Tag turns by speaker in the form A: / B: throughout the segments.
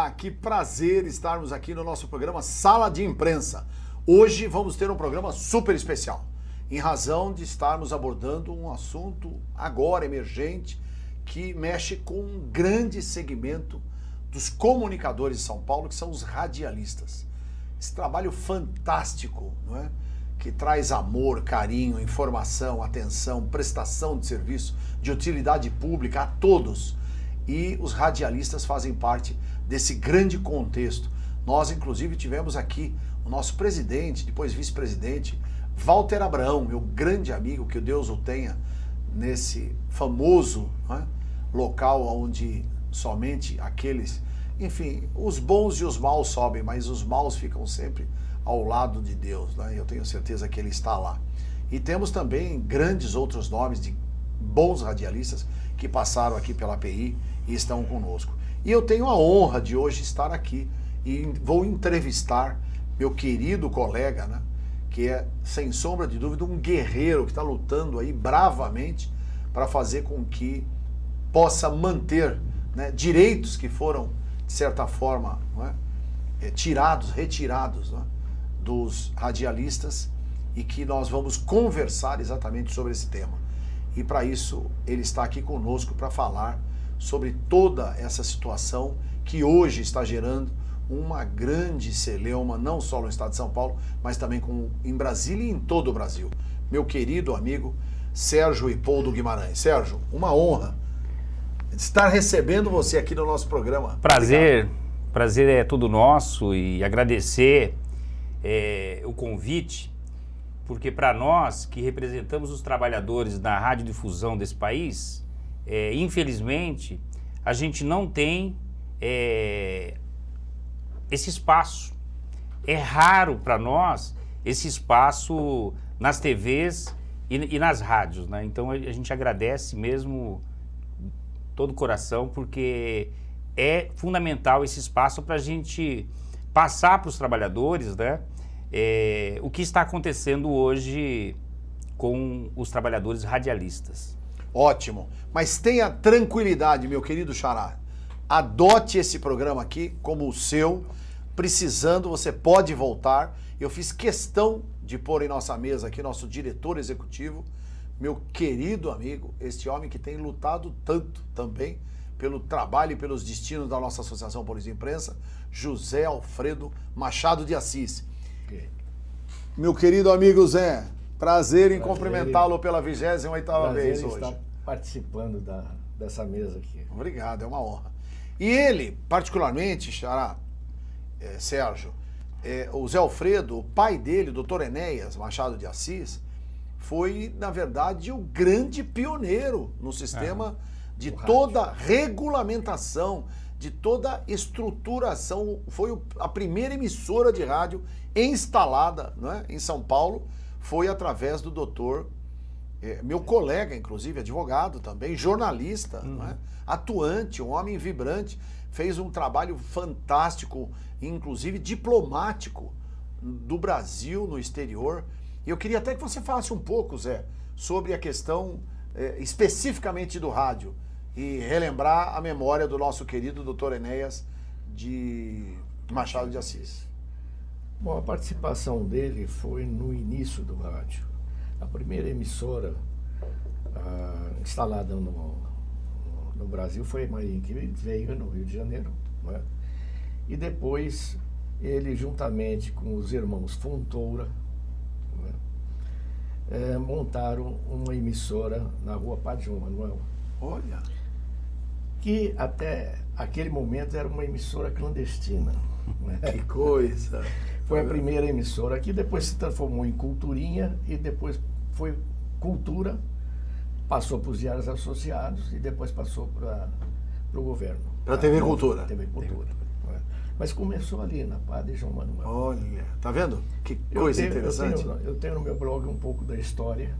A: Olá, que prazer estarmos aqui no nosso programa Sala de Imprensa. Hoje vamos ter um programa super especial, em razão de estarmos abordando um assunto agora emergente que mexe com um grande segmento dos comunicadores de São Paulo, que são os radialistas. Esse trabalho fantástico, não é? Que traz amor, carinho, informação, atenção, prestação de serviço, de utilidade pública a todos. E os radialistas fazem parte desse grande contexto. Nós, inclusive, tivemos aqui o nosso presidente, depois vice-presidente, Walter Abraão, meu grande amigo, que Deus o tenha, nesse famoso, né, local onde somente aqueles, enfim, os bons e os maus sobem, mas os maus ficam sempre ao lado de Deus, né? Eu tenho certeza que ele está lá. E temos também grandes outros nomes de bons radialistas que passaram aqui pela API e estão conosco. E eu tenho a honra de hoje estar aqui e vou entrevistar meu querido colega, né, que é, sem sombra de dúvida, um guerreiro que está lutando aí bravamente para fazer com que possa manter, né, direitos que foram, de certa forma, não é, retirados, né, dos radialistas, e que nós vamos conversar exatamente sobre esse tema. E para isso ele está aqui conosco para falar sobre toda essa situação que hoje está gerando uma grande celeuma, não só no estado de São Paulo, mas também em Brasília e em todo o Brasil. Meu querido amigo Sérgio Hipóldo Guimarães. Sérgio, uma honra estar recebendo você aqui no nosso programa.
B: Prazer é todo nosso, e agradecer o convite, porque para nós que representamos os trabalhadores da radiodifusão desse país, infelizmente, a gente não tem esse espaço. É raro para nós esse espaço nas TVs e nas rádios, né? Então a gente agradece mesmo todo o coração, porque é fundamental esse espaço para a gente passar para os trabalhadores, né, o que está acontecendo hoje com os trabalhadores radialistas.
A: Ótimo, mas tenha tranquilidade, meu querido Xará. Adote esse programa aqui como o seu. Precisando, você pode voltar. Eu fiz questão de pôr em nossa mesa aqui nosso diretor executivo, meu querido amigo, este homem que tem lutado tanto também pelo trabalho e pelos destinos da nossa Associação Paulista de Imprensa, José Alfredo Machado de Assis. Meu querido amigo Zé, prazer em cumprimentá-lo pela 28ª vez hoje.
C: Estar participando dessa mesa aqui.
A: Obrigado, é uma honra. E ele, particularmente, Xará, Sérgio, o Zé Alfredo, o pai dele, o doutor Enéas Machado de Assis, foi, na verdade, o grande pioneiro no sistema de toda regulamentação, de toda estruturação. Foi a primeira emissora de rádio instalada, não é, em São Paulo, foi através do doutor, meu colega, inclusive, advogado também, jornalista, não é, atuante, um homem vibrante, fez um trabalho fantástico, inclusive diplomático, do Brasil no exterior. E eu queria até que você falasse um pouco, Zé, sobre a questão especificamente do rádio e relembrar a memória do nosso querido doutor Enéas de Machado de Assis.
C: Bom, a participação dele foi no início do rádio. A primeira emissora instalada no Brasil foi a Marinha, que veio no Rio de Janeiro, não é? E depois ele, juntamente com os irmãos Fontoura, montaram uma emissora na Rua Padre João Manuel.
A: Olha!
C: Que até aquele momento era uma emissora clandestina.
A: Que coisa!
C: Foi a primeira emissora que depois se transformou em Culturinha, e depois foi Cultura, passou para os diários associados e depois passou para o governo.
A: Para a TV Cultura.
C: TV Cultura. Mas começou ali, na Padre João Manuel.
A: Olha, tá vendo? Que coisa interessante.
C: Eu tenho no meu blog um pouco da história,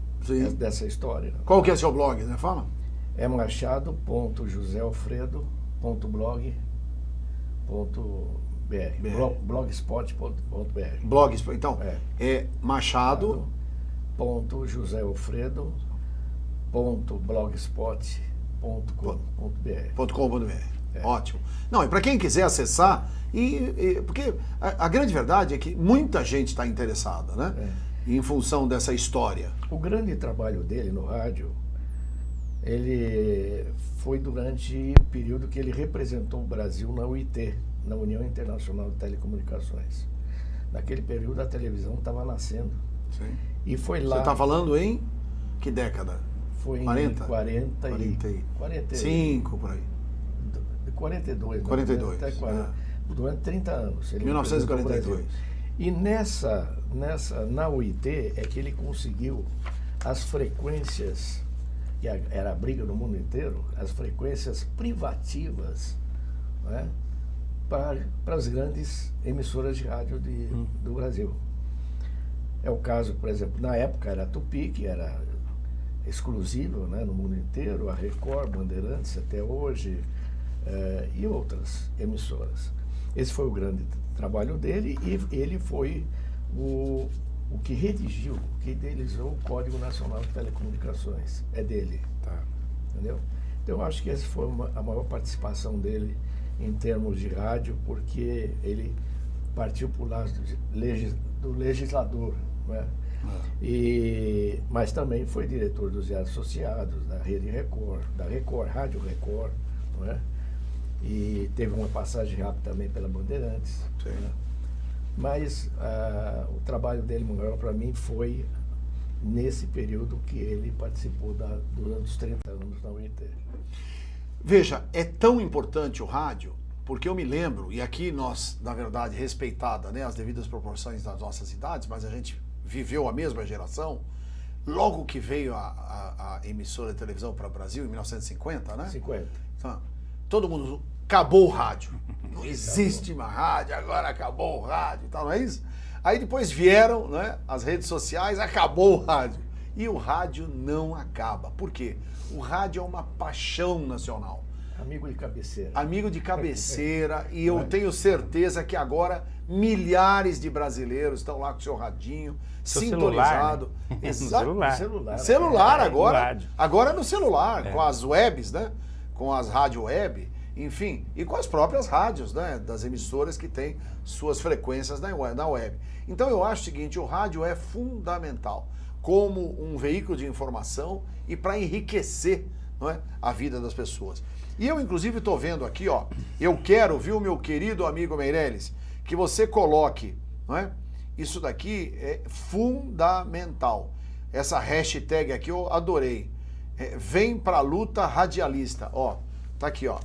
C: dessa história.
A: Qual que é o seu blog, né? Fala.
C: É machado.josealfredo.blog.br blogspot.br.
A: Blogspot, então, é machado.josealfredo.blogspot.com.br. Ótimo. Não, e para quem quiser acessar, porque a grande verdade é que muita gente está interessada, né? Em função dessa história.
C: O grande trabalho dele no rádio, ele foi durante o período que ele representou o Brasil na UIT, na União Internacional de Telecomunicações. Naquele período a televisão estava nascendo.
A: Sim.
C: E foi lá...
A: Você está falando em que década?
C: Foi em
A: 40?
C: 45,
A: por aí.
C: 42.
A: 42.
C: Até 40, durante 30 anos. Ele
A: 1942.
C: E na UIT é que ele conseguiu as frequências, que era a briga no mundo inteiro, as frequências privativas, né, para as grandes emissoras de rádio do Brasil. É o caso, por exemplo, na época era a Tupi, que era exclusiva, né, no mundo inteiro, a Record, Bandeirantes até hoje, e outras emissoras. Esse foi o grande trabalho dele e ele foi o que redigiu, o que idealizou o Código Nacional de Telecomunicações. É dele.
B: Tá.
C: Entendeu? Então eu acho que essa foi a maior participação dele em termos de rádio, porque ele partiu por lá do legislador, né? Mas também foi diretor dos Diários Associados, da Rede Record, da Record, Rádio Record, não é? E teve uma passagem rápida também pela Bandeirantes. Né? Mas o trabalho dele maior para mim foi nesse período que ele participou durante os 30 anos da UIT.
A: Veja, é tão importante o rádio, porque eu me lembro, e aqui nós, na verdade, respeitada, né, as devidas proporções das nossas idades, mas a gente viveu a mesma geração, logo que veio a emissora de televisão para o Brasil, em 1950, né?
C: 50.
A: Então, todo mundo, acabou o rádio. Não existe mais rádio, agora acabou o rádio e tal, não é isso? Aí depois vieram, né, as redes sociais, acabou o rádio. E o rádio não acaba. Por quê? O rádio é uma paixão nacional.
C: Amigo de cabeceira.
A: Amigo de cabeceira. E eu tenho certeza que agora milhares de brasileiros estão lá com o seu radinho, sintonizado.
B: Celular, né?
A: Exato. Celular agora. Agora é no celular, com as webs, né? Com as rádio web, enfim, e com as próprias rádios, né? Das emissoras que têm suas frequências na web. Então eu acho o seguinte, o rádio é fundamental como um veículo de informação e para enriquecer, não é, a vida das pessoas. E eu, inclusive, estou vendo aqui, ó, eu quero, viu, meu querido amigo Meirelles, que você coloque, não é? Isso daqui é fundamental. Essa hashtag aqui eu adorei. Vem pra luta radialista. Ó, tá aqui, ó.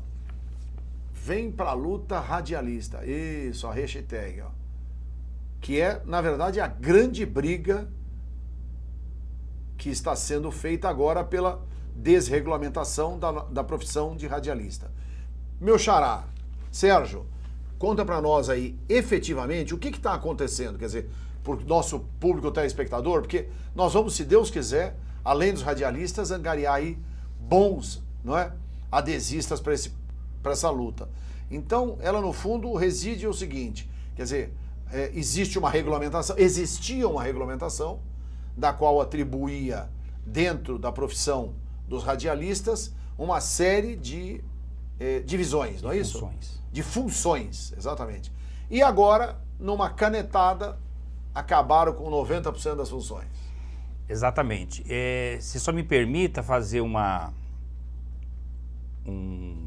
A: Vem pra luta radialista. Isso, a hashtag, ó. Que é, na verdade, a grande briga que está sendo feita agora pela desregulamentação da profissão de radialista. Meu xará, Sérgio, conta para nós aí, efetivamente, o que está acontecendo, quer dizer, para o nosso público telespectador, porque nós vamos, se Deus quiser, além dos radialistas, angariar aí bons, não é, adesistas para essa luta. Então, ela no fundo reside o seguinte, quer dizer, existia uma regulamentação, da qual atribuía, dentro da profissão dos radialistas, uma série de divisões, não é isso?
B: Funções.
A: De funções, exatamente. E agora, numa canetada, acabaram com 90% das funções.
B: Exatamente. Se só me permita fazer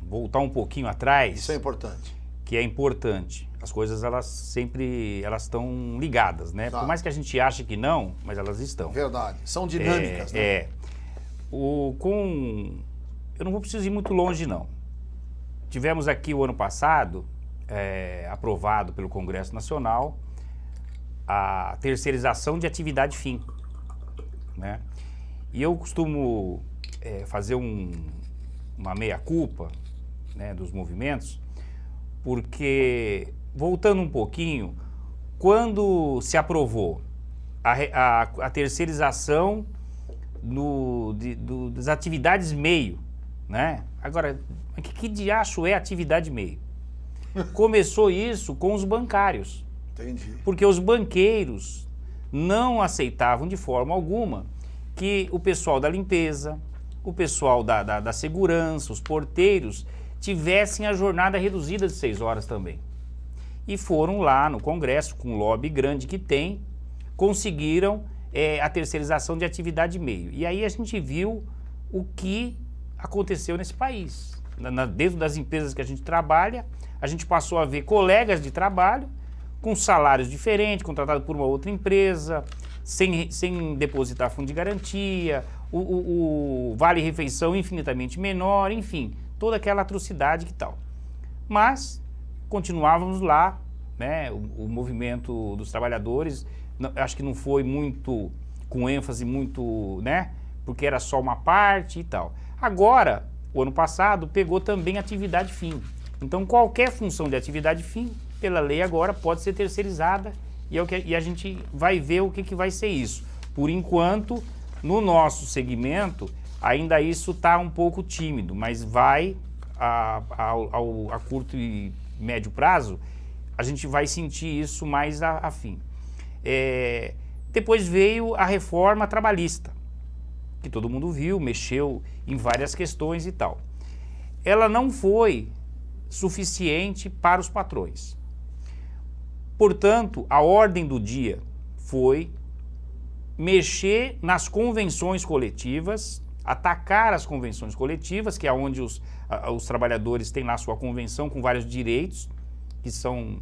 B: voltar um pouquinho atrás.
A: Isso é importante.
B: Que é importante. As coisas, elas sempre estão ligadas, né?
A: Tá.
B: Por mais que a gente ache que não, mas elas estão.
A: Verdade. São dinâmicas, né?
B: Eu não vou precisar ir muito longe, não. Tivemos aqui o ano passado, aprovado pelo Congresso Nacional, a terceirização de atividade fim, né? E eu costumo fazer uma meia-culpa, né, dos movimentos, porque, voltando um pouquinho, quando se aprovou a terceirização das atividades meio, né? Agora, que diacho é atividade meio? Começou isso com os bancários.
A: Entendi.
B: Porque os banqueiros não aceitavam de forma alguma que o pessoal da limpeza, o pessoal da segurança, os porteiros, tivessem a jornada reduzida de 6 horas também. E foram lá no Congresso, com um lobby grande que tem, conseguiram a terceirização de atividade meio. E aí a gente viu o que aconteceu nesse país. Dentro das empresas que a gente trabalha, a gente passou a ver colegas de trabalho com salários diferentes, contratados por uma outra empresa, sem depositar fundo de garantia, o vale-refeição infinitamente menor, enfim, toda aquela atrocidade que tal. Mas continuávamos lá, né, o movimento dos trabalhadores, acho que não foi muito, com ênfase muito, né, porque era só uma parte e tal. Agora, o ano passado, pegou também atividade fim. Então, qualquer função de atividade fim, pela lei agora, pode ser terceirizada e a gente vai ver o que vai ser isso. Por enquanto, no nosso segmento, ainda isso está um pouco tímido, mas vai, a curto e médio prazo, a gente vai sentir isso mais a fim. Depois veio a reforma trabalhista, que todo mundo viu, mexeu em várias questões e tal. Ela não foi suficiente para os patrões. Portanto, a ordem do dia foi mexer nas convenções coletivas, atacar as convenções coletivas, que é onde os trabalhadores têm lá sua convenção com vários direitos, que são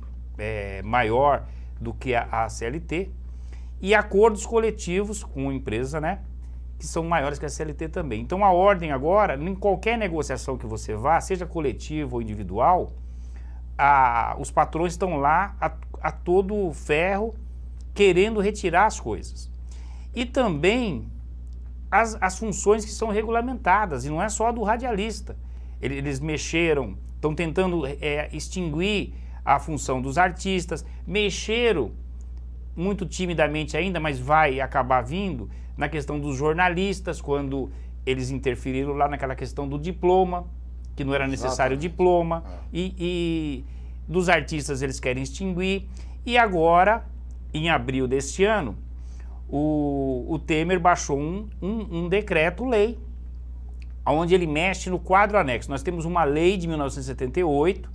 B: maior do que a CLT, e acordos coletivos com a empresa, né, que são maiores que a CLT também. Então a ordem agora, em qualquer negociação que você vá, seja coletiva ou individual, os patrões estão lá a todo ferro querendo retirar as coisas. E também as funções que são regulamentadas, e não é só a do radialista. Eles mexeram, estão tentando extinguir a função dos artistas, mexeram muito timidamente ainda, mas vai acabar vindo na questão dos jornalistas, quando eles interferiram lá naquela questão do diploma, que não era necessário diploma, e dos artistas eles querem extinguir. E agora, em abril deste ano, o Temer baixou um decreto-lei, onde ele mexe no quadro anexo. Nós temos uma lei de 1978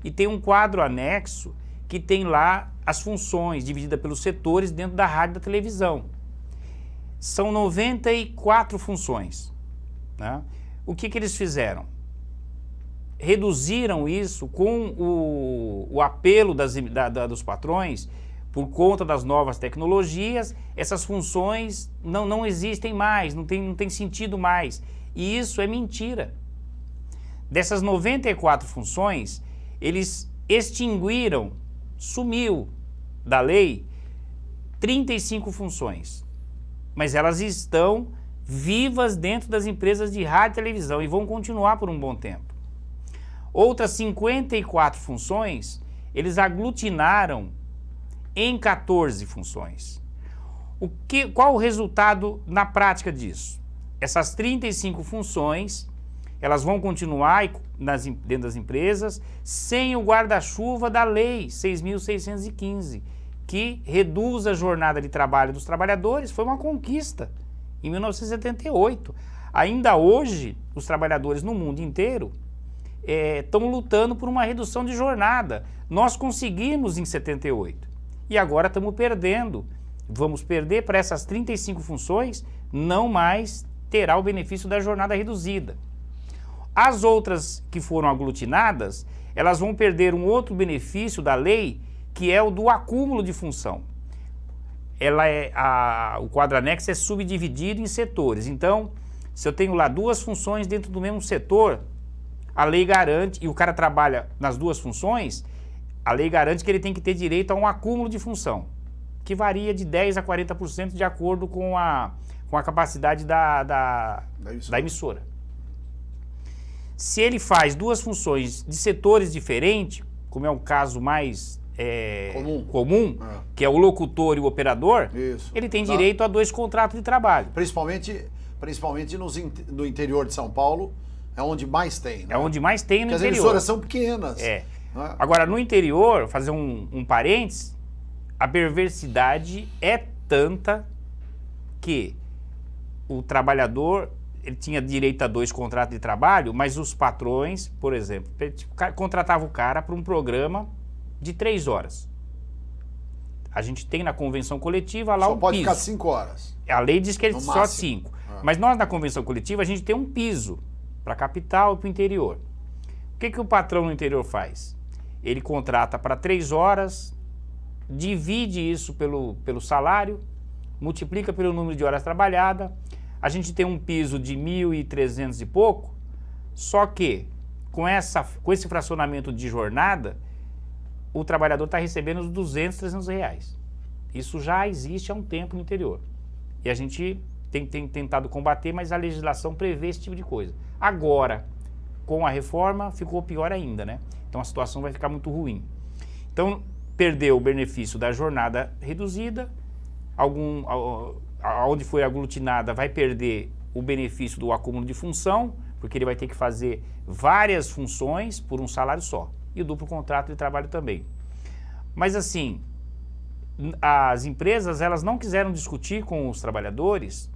B: e tem um quadro anexo que tem lá as funções divididas pelos setores dentro da rádio e da televisão. São 94 funções, né? O que eles fizeram? Reduziram isso com o apelo dos patrões, por conta das novas tecnologias. Essas funções não existem mais, não tem sentido mais. E isso é mentira. Dessas 94 funções, eles extinguiram, sumiu da lei 35 funções. Mas elas estão vivas dentro das empresas de rádio e televisão e vão continuar por um bom tempo. Outras 54 funções, eles aglutinaram em 14 funções. Qual o resultado na prática disso? Essas 35 funções, elas vão continuar dentro das empresas sem o guarda-chuva da lei 6.615, que reduz a jornada de trabalho dos trabalhadores. Foi uma conquista em 1978. Ainda hoje, os trabalhadores no mundo inteiro estão lutando por uma redução de jornada. Nós conseguimos em 78 e agora estamos perdendo. Vamos perder para essas 35 funções, não mais terá o benefício da jornada reduzida. As outras que foram aglutinadas, elas vão perder um outro benefício da lei, que é o do acúmulo de função. O quadro anexo é subdividido em setores. Então, se eu tenho lá 2 funções dentro do mesmo setor, a lei garante, e o cara trabalha nas 2 funções, a lei garante que ele tem que ter direito a um acúmulo de função, que varia de 10% a 40% de acordo com a capacidade da emissora. Se ele faz 2 funções de setores diferentes, como é o caso mais comum, que é o locutor e o operador, ele tem direito a 2 contratos de trabalho.
A: Principalmente no interior de São Paulo, é onde mais tem, né?
B: É onde mais tem no
A: interior. Porque as emissoras são pequenas. Né?
B: Agora, no interior, fazer um parênteses, a perversidade é tanta que o trabalhador ele tinha direito a 2 contratos de trabalho, mas os patrões, por exemplo, contratavam o cara para um programa de 3 horas. A gente tem na convenção coletiva lá
A: Só
B: um
A: pode
B: piso.
A: ficar 5 horas.
B: A lei diz que é
A: No
B: só
A: máximo.
B: 5. Mas nós na convenção coletiva a gente tem um piso para a capital e para o interior. O que o patrão no interior faz? Ele contrata para 3 horas, divide isso pelo salário, multiplica pelo número de horas trabalhadas. A gente tem um piso de 1.300 e pouco, só que com esse fracionamento de jornada, o trabalhador está recebendo uns 200, 300 reais. Isso já existe há um tempo no interior. E a gente tem tentado combater, mas a legislação prevê esse tipo de coisa. Agora, com a reforma, ficou pior ainda, né? Então a situação vai ficar muito ruim. Então, perdeu o benefício da jornada reduzida, onde foi aglutinada vai perder o benefício do acúmulo de função, porque ele vai ter que fazer várias funções por um salário só. E o duplo contrato de trabalho também. Mas assim, as empresas elas não quiseram discutir com os trabalhadores,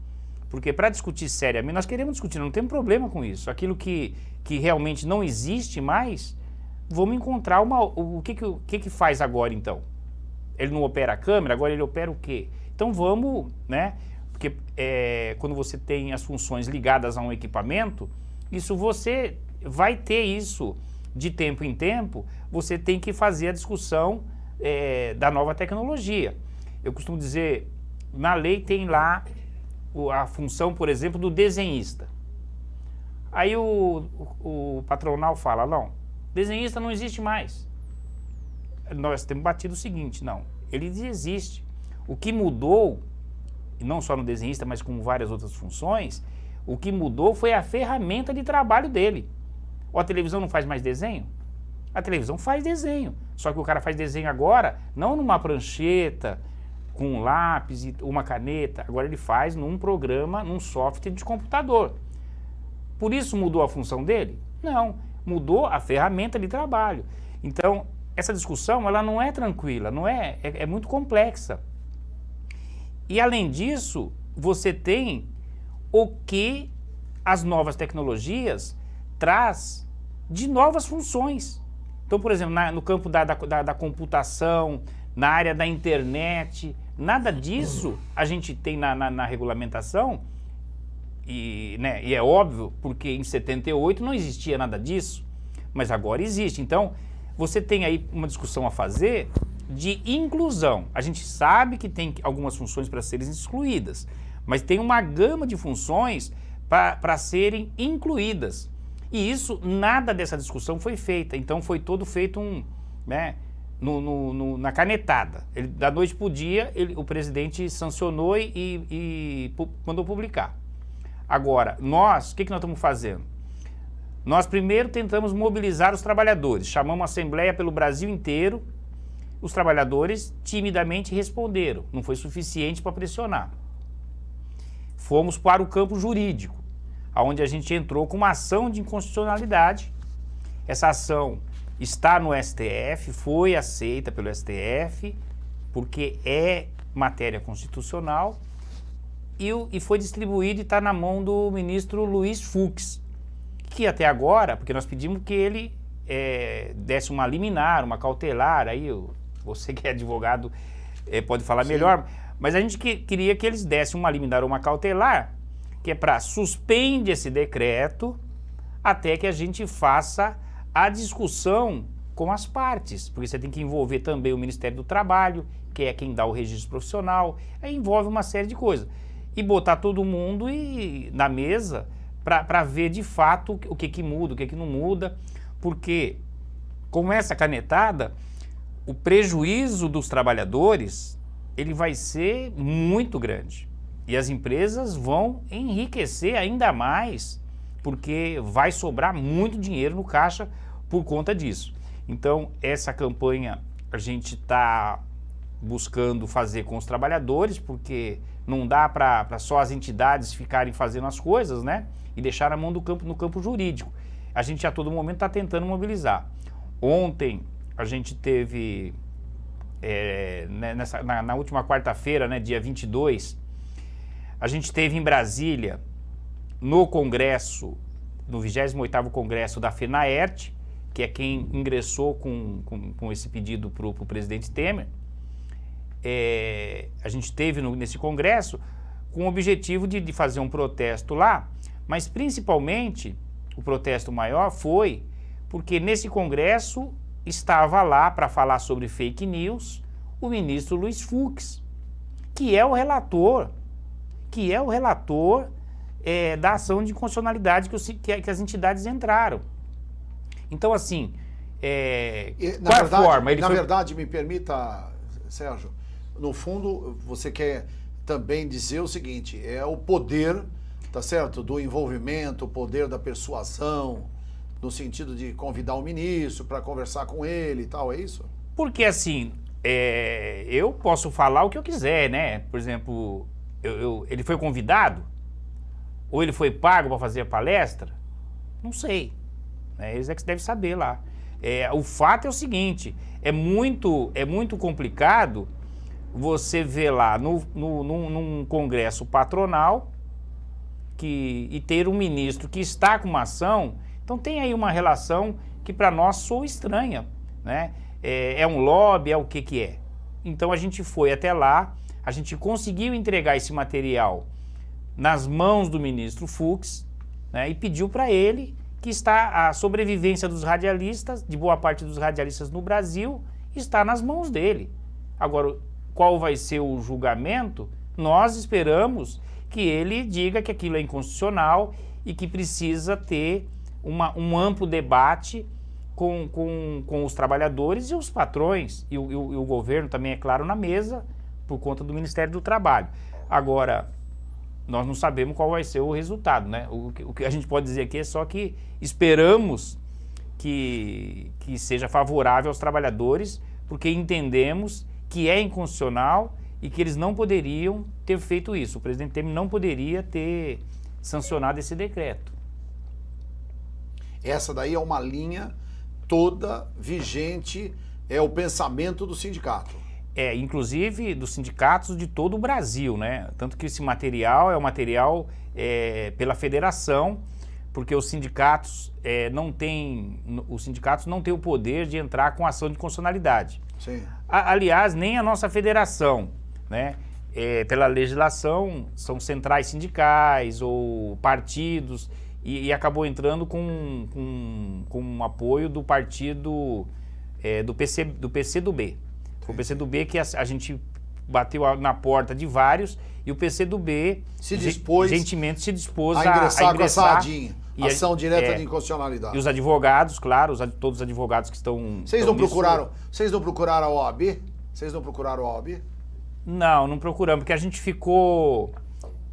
B: porque para discutir seriamente, nós queremos discutir, não tem problema com isso. Aquilo que realmente não existe mais, vamos encontrar o que faz agora então? Ele não opera a câmera, agora ele opera o quê? Então vamos, né? Porque quando você tem as funções ligadas a um equipamento, isso você vai ter isso de tempo em tempo, você tem que fazer a discussão da nova tecnologia. Eu costumo dizer, na lei tem lá a função, por exemplo, do desenhista. Aí o patronal fala, não, desenhista não existe mais. Nós temos batido o seguinte, não, ele existe. O que mudou, e não só no desenhista, mas com várias outras funções, o que mudou foi a ferramenta de trabalho dele. A televisão não faz mais desenho? A televisão faz desenho, só que o cara faz desenho agora, não numa prancheta, com um lápis e uma caneta, agora ele faz num programa, num software de computador. Por isso mudou a função dele? Não, mudou a ferramenta de trabalho. Então, essa discussão, ela não é tranquila, é muito complexa. E além disso, você tem o que as novas tecnologias traz de novas funções. Então, por exemplo, no campo da computação, na área da internet, nada disso a gente tem na regulamentação, e é óbvio, porque em 78 não existia nada disso, mas agora existe. Então, você tem aí uma discussão a fazer de inclusão. A gente sabe que tem algumas funções para serem excluídas, mas tem uma gama de funções para serem incluídas. E isso, nada dessa discussão foi feita. Então foi todo feito na canetada. Da noite para o dia, o presidente sancionou e mandou publicar. Agora, nós, o que nós estamos fazendo? Nós primeiro tentamos mobilizar os trabalhadores. Chamamos uma assembleia pelo Brasil inteiro. Os trabalhadores timidamente responderam. Não foi suficiente para pressionar. Fomos para o campo jurídico, onde a gente entrou com uma ação de inconstitucionalidade. Essa ação está no STF, foi aceita pelo STF, porque é matéria constitucional, e foi distribuído e está na mão do ministro Luiz Fux, que até agora, porque nós pedimos que ele desse uma liminar, uma cautelar, aí você que é advogado pode falar
A: Sim.
B: melhor, mas a gente queria que eles dessem uma liminar ou uma cautelar, que é para suspende esse decreto até que a gente faça a discussão com as partes, porque você tem que envolver também o Ministério do Trabalho, que é quem dá o registro profissional, aí envolve uma série de coisas. E botar todo mundo na mesa para ver de fato o que muda, o que não muda, porque com essa canetada, o prejuízo dos trabalhadores ele vai ser muito grande. E as empresas vão enriquecer ainda mais, porque vai sobrar muito dinheiro no caixa por conta disso. Então, essa campanha a gente está buscando fazer com os trabalhadores, porque não dá para só as entidades ficarem fazendo as coisas, né? E deixar a mão no campo jurídico. A gente a todo momento está tentando mobilizar. Ontem a gente teve, na última quarta-feira, né, dia 22, a gente teve em Brasília no Congresso, no 28º Congresso da FENAERT, que é quem ingressou com esse pedido para o presidente Temer, a gente teve nesse Congresso com o objetivo de fazer um protesto lá, mas principalmente o protesto maior foi porque nesse Congresso estava lá para falar sobre fake news o ministro Luiz Fux, que é o relator da ação de inconstitucionalidade que as entidades entraram. Então, assim,
A: na verdade, me permita, Sérgio, no fundo, você quer também dizer o seguinte, é o poder, tá certo, do envolvimento, o poder da persuasão, no sentido de convidar o ministro para conversar com ele e tal, é isso?
B: Porque, assim, eu posso falar o que eu quiser, né? Por exemplo, ele foi convidado? Ou ele foi pago para fazer a palestra? Não sei. Eles é que devem saber lá. O fato é o seguinte, é muito complicado você ver lá num congresso patronal e ter um ministro que está com uma ação. Então tem aí uma relação que para nós soa estranha, né? É um lobby, é o que é. Então a gente foi até lá, a gente conseguiu entregar esse material nas mãos do ministro Fux, né, e pediu para ele que a sobrevivência dos radialistas, de boa parte dos radialistas no Brasil, está nas mãos dele. Agora, qual vai ser o julgamento? Nós esperamos que ele diga que aquilo é inconstitucional e que precisa ter um amplo debate com os trabalhadores e os patrões, e o governo também, é claro, na mesa, por conta do Ministério do Trabalho. Agora, nós não sabemos qual vai ser o resultado, né? O que a gente pode dizer aqui é só que esperamos que seja favorável aos trabalhadores, porque entendemos que é inconstitucional e que eles não poderiam ter feito isso. O presidente Temer não poderia ter sancionado esse decreto.
A: Essa daí é uma linha toda vigente, é o pensamento do sindicato.
B: Inclusive dos sindicatos de todo o Brasil, né? Tanto que esse material é um material pela federação, porque os sindicatos não têm o poder de entrar com ação de constitucionalidade.
A: Sim.
B: Aliás, nem a nossa federação, né? Pela legislação, são centrais sindicais ou partidos, e acabou entrando com um apoio do partido do PCdoB. Foi o PCdoB que a gente bateu na porta de vários, e o PCdoB gentilmente se dispôs
A: a ingressar com essa ADIN, ação direta de inconstitucionalidade.
B: E os advogados, claro, todos os advogados que estão...
A: Vocês não procuraram a OAB? Vocês não procuraram a OAB?
B: Não procuramos, porque a gente ficou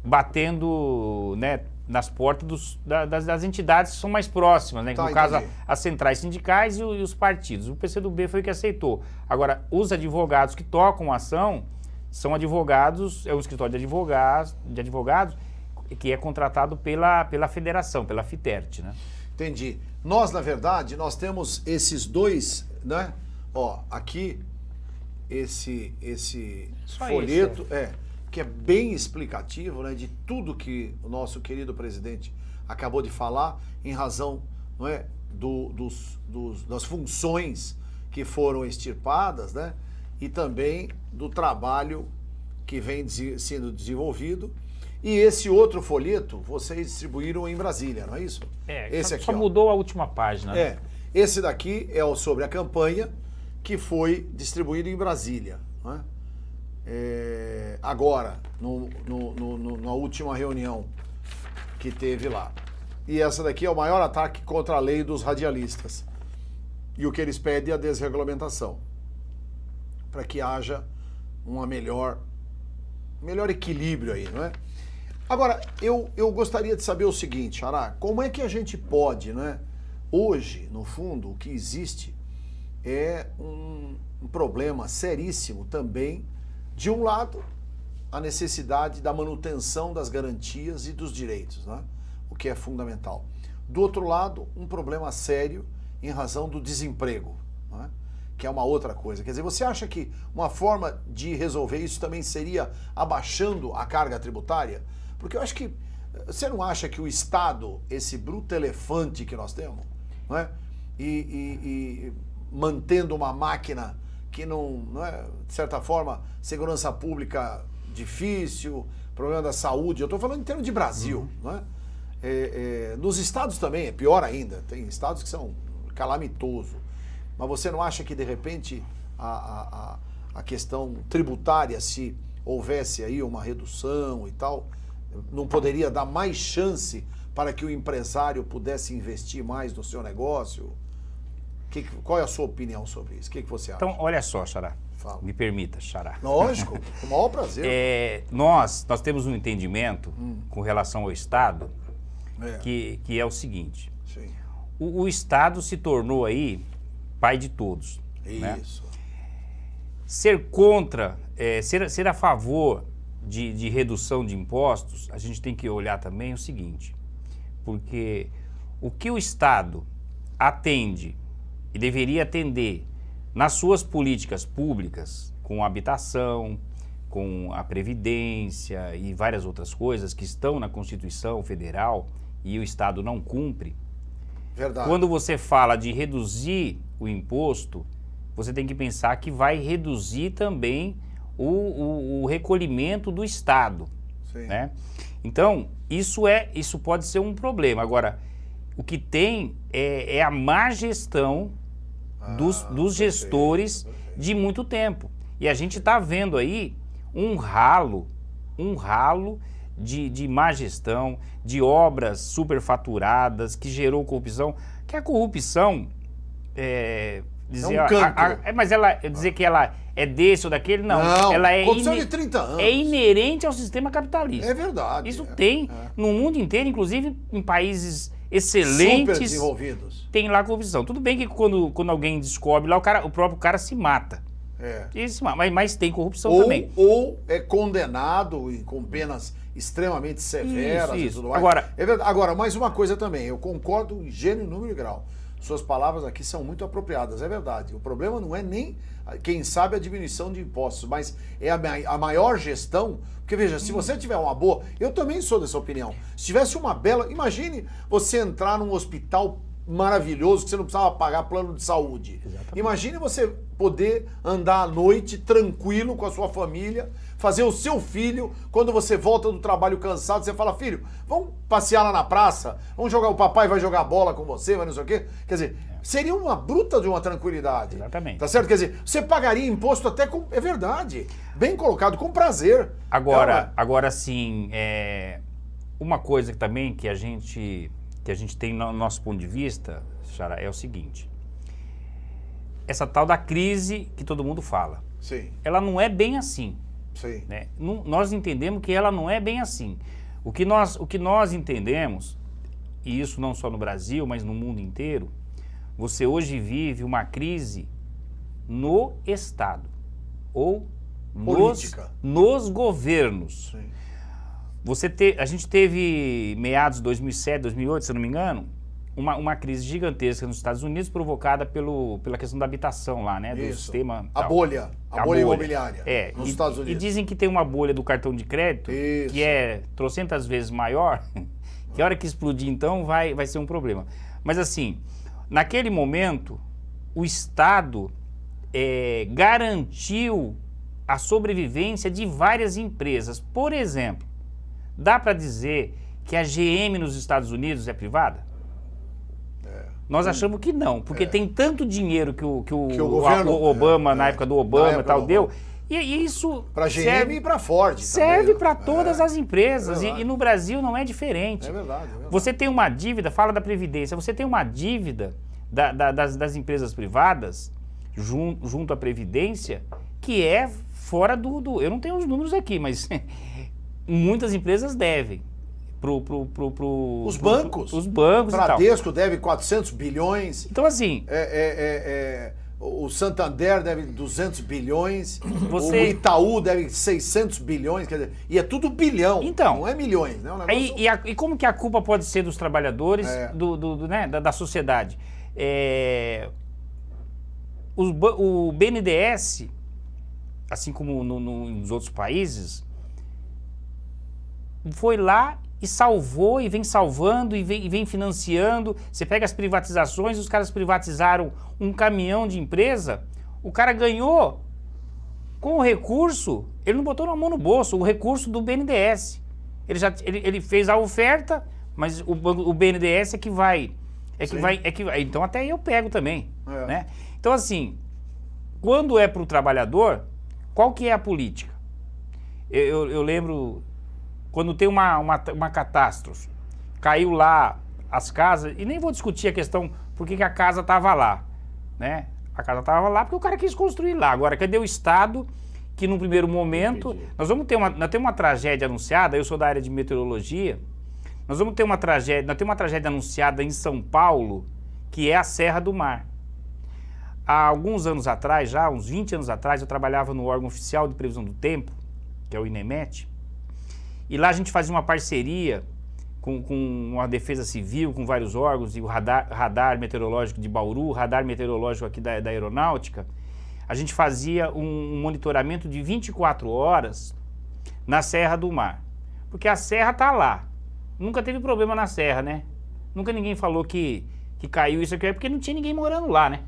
B: batendo, né, nas portas das entidades que são mais próximas, né? No caso, as centrais sindicais e os partidos. O PCdoB foi o que aceitou. Agora, os advogados que tocam a ação são advogados, é um escritório de advogados que é contratado pela federação, pela FITERT, né?
A: Entendi. Nós, na verdade, nós temos esses dois, né? Ó, aqui, esse folheto, que é bem explicativo, né, de tudo que o nosso querido presidente acabou de falar, em razão, não é, das funções que foram extirpadas, né, e também do trabalho que vem sendo desenvolvido. E esse outro folheto vocês distribuíram em Brasília, não é isso?
B: Esse aqui, só mudou a última página. Né?
A: Esse daqui é sobre a campanha que foi distribuído em Brasília, não é? Agora, na última reunião que teve lá. E essa daqui é o maior ataque contra a lei dos radialistas. E o que eles pedem é a desregulamentação, para que haja uma melhor equilíbrio aí, não é? Agora, eu gostaria de saber o seguinte, Xará, como é que a gente pode, né? Hoje, no fundo, o que existe é um problema seríssimo também. De um lado, a necessidade da manutenção das garantias e dos direitos, né? O que é fundamental. Do outro lado, um problema sério em razão do desemprego, né? Que é uma outra coisa. Quer dizer, você acha que uma forma de resolver isso também seria abaixando a carga tributária? Porque eu acho que Você não acha que o Estado, esse bruto elefante que nós temos, não é? E mantendo uma máquina que não é, de certa forma, segurança pública difícil, problema da saúde, eu estou falando em termos de Brasil, não é? Nos estados também é pior ainda, tem estados que são calamitosos, mas você não acha que de repente a questão tributária, se houvesse aí uma redução e tal, não poderia dar mais chance para que o empresário pudesse investir mais no seu negócio? Qual é a sua opinião sobre isso? O que você acha?
B: Então, olha só, Xará.
A: Fala.
B: Me permita, Xará.
A: Lógico, com o maior prazer.
B: Nós temos um entendimento com relação ao Estado
A: É.
B: que é o seguinte.
A: Sim.
B: O Estado se tornou aí pai de todos. Né?
A: Isso.
B: Ser contra, ser a favor de redução de impostos, a gente tem que olhar também o seguinte, porque o que o Estado atende e deveria atender nas suas políticas públicas, com a habitação, com a Previdência e várias outras coisas que estão na Constituição Federal e o Estado não cumpre,
A: Verdade.
B: quando você fala de reduzir o imposto, você tem que pensar que vai reduzir também o recolhimento do Estado.
A: Sim.
B: Né? Então, isso pode ser um problema. Agora, o que tem é a má gestão dos gestores
A: perfeito.
B: de muito tempo. E a gente está vendo aí um ralo de má gestão, de obras superfaturadas, que gerou corrupção. Que a corrupção dizer,
A: um cancro.
B: mas dizer que ela é desse ou daquele, não. Ela é
A: corrupção de 30 anos.
B: é inerente ao sistema capitalista.
A: É verdade.
B: Isso tem no mundo inteiro, inclusive em países
A: Super
B: excelentes,
A: desenvolvidos.
B: tem lá corrupção. Tudo bem que quando alguém descobre lá, o próprio cara se mata. Mas tem corrupção também.
A: Ou é condenado com penas extremamente severas e
B: Isso.
A: tudo mais. Agora, mais uma coisa também, eu concordo em gênero, número e grau. Suas palavras aqui são muito apropriadas, é verdade. O problema não é nem, quem sabe, a diminuição de impostos, mas é a maior gestão. Porque veja, se você tiver uma boa, eu também sou dessa opinião. Se tivesse uma bela, imagine você entrar num hospital maravilhoso que você não precisava pagar plano de saúde.
B: Exatamente.
A: Imagine você poder andar à noite tranquilo com a sua família, fazer o seu filho, quando você volta do trabalho cansado, você fala, filho, vamos passear lá na praça, vamos jogar, o papai vai jogar bola com você, vai não sei o quê. Quer dizer, seria uma bruta de uma tranquilidade.
B: Exatamente.
A: Tá certo? Quer dizer, você pagaria imposto até com, é verdade, bem colocado, com prazer.
B: Agora sim, uma coisa também que a gente tem no nosso ponto de vista, Xará, é o seguinte. Essa tal da crise que todo mundo fala,
A: Sim,
B: ela não é bem assim.
A: sim.
B: Né? Nós entendemos que ela não é bem assim. O que nós entendemos, e isso não só no Brasil, mas no mundo inteiro, você hoje vive uma crise no Estado ou nos governos.
A: Sim.
B: A gente teve, meados de 2007, 2008, se eu não me engano, uma crise gigantesca nos Estados Unidos provocada pela questão da habitação lá, né? Do
A: Isso.
B: sistema...
A: A
B: tal.
A: bolha imobiliária nos Estados
B: E
A: Unidos.
B: dizem que tem uma bolha do cartão de crédito
A: Isso.
B: que é trocentas vezes maior, que a hora que explodir então vai ser um problema. Mas assim, naquele momento, o Estado garantiu a sobrevivência de várias empresas. Por exemplo, dá para dizer que a GM nos Estados Unidos é privada? Nós achamos que não, porque tem tanto dinheiro que o
A: governo,
B: Obama, na época do Obama e tal, deu.
A: Obama.
B: E isso
A: Para GM e para Ford.
B: serve
A: também,
B: para
A: né?
B: todas as empresas.
A: verdade.
B: E no Brasil não é diferente.
A: É verdade, é verdade.
B: Você tem uma dívida, fala da Previdência, você tem uma dívida das empresas privadas junto à Previdência que é fora do... Eu não tenho os números aqui, mas muitas empresas devem.
A: Os bancos.
B: Os bancos e tal.
A: Bradesco deve 400 bilhões.
B: Então, assim...
A: O Santander deve 200 bilhões.
B: Você-
A: O Itaú deve 600 bilhões. Quer dizer, e é tudo bilhão.
B: Então.
A: Não é milhões, né? É um negócio...
B: E como que a culpa pode ser dos trabalhadores,
A: É.
B: né, da sociedade? O BNDES, assim como nos outros países, foi lá e salvou, e vem salvando, e vem financiando. Você pega as privatizações, os caras privatizaram um caminhão de empresa, o cara ganhou com o recurso, ele não botou na mão no bolso, o recurso do BNDES. Ele fez a oferta, mas o BNDES é que vai. Então até eu pego também. Né? Então assim, quando é para o trabalhador, qual que é a política? Eu lembro, quando tem uma catástrofe, caiu lá as casas, e nem vou discutir a questão por que a casa estava lá, né? A casa estava lá porque o cara quis construir lá. Agora, cadê o Estado que num primeiro momento... Nós temos uma tragédia anunciada, eu sou da área de meteorologia, nós temos uma tragédia anunciada em São Paulo, que é a Serra do Mar. Há alguns anos atrás, já uns 20 anos atrás, eu trabalhava no órgão oficial de previsão do tempo, que é o INEMET, e lá a gente fazia uma parceria com a Defesa Civil, com vários órgãos, e o radar meteorológico de Bauru, o radar meteorológico aqui da Aeronáutica. A gente fazia um monitoramento de 24 horas na Serra do Mar. Porque a serra tá lá. Nunca teve problema na serra, né? Nunca ninguém falou que caiu isso aqui, porque não tinha ninguém morando lá, né?